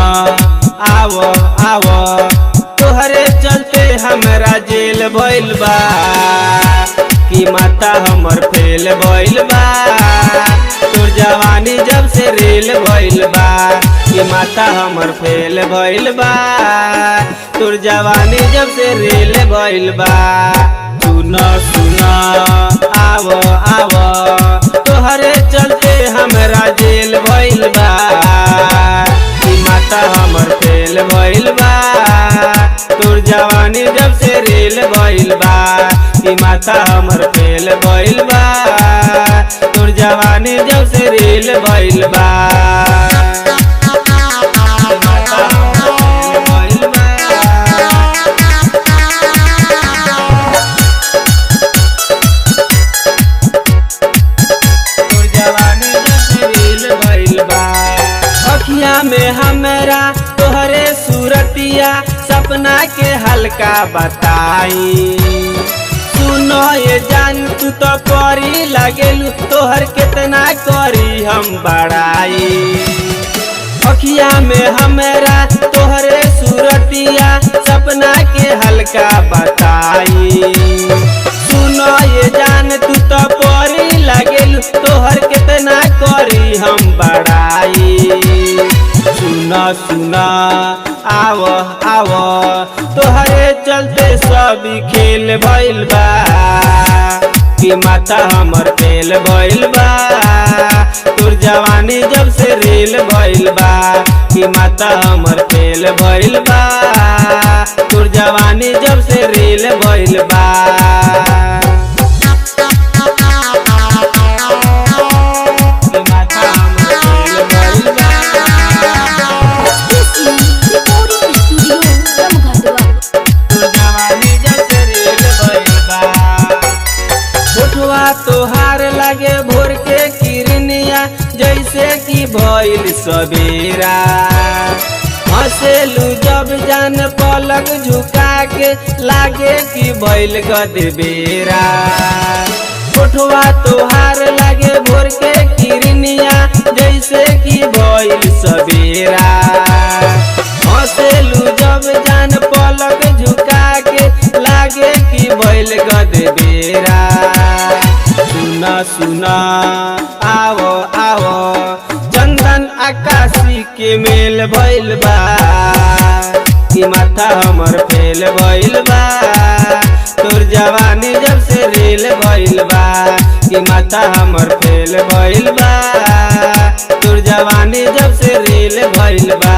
आव आव तोहरे चलते हमरा जेल भइल बा कि माता हमर फेल भइल बा। तोर जवानी जब से रेल भइल बा कि माता हमर फेल भइल बा। तोर जवानी जब से रेल भइल बा। सुन सुन आव आव तोहरे चलते हमरा जेल भइल बा कि माता हमर फेल भइल बा। तोर जवानी जब से रेल भइल बा कि माता हमर फेल भइल बा। तोर जवानी जब से रेल भइल बा। अखिया में हमरा तोहरे सूरतिया सपना के हल्का बताई। सुनो ये जान तू तो परी लगेलू तोहर कितना करी हम बड़ाई। अखिया में हमरा तोहरे सूरतिया सपना के हल्का बताई। सुनो ये जान तू तो परी लगेलू तोहर कितना करी हम बड़ाई। सुना सुना आव आव तोहरे चलते सब खेल भइल बा कि माता हमर फेल भइल बा। तोर जवानी जब से रेल भइल बा कि माता हमर फेल भइल बा। तोर जवानी जब से रेल भइल बा। तोहार लगे भोर के किरनिया जैसे कि भइल सवेरा। हंसेलू जब जान पलक झुका के लागे कि भइल गदबेरा। कोठवा तोहार लगे भोर के किरनिया जैसे कि भइल सवेरा। हंसेलू जब जान पलक झुका के लागे कि भइल गदबेरा। सुना सुना आवो आवो चंदन आकाशी के मेल भइल बा कि माथा हमर फेल भइल बा। तोर जवानी जब से रेल भइल बा कि माथा हमर फेल भइल बा। तोर जवानी जब से रेल भइल बा।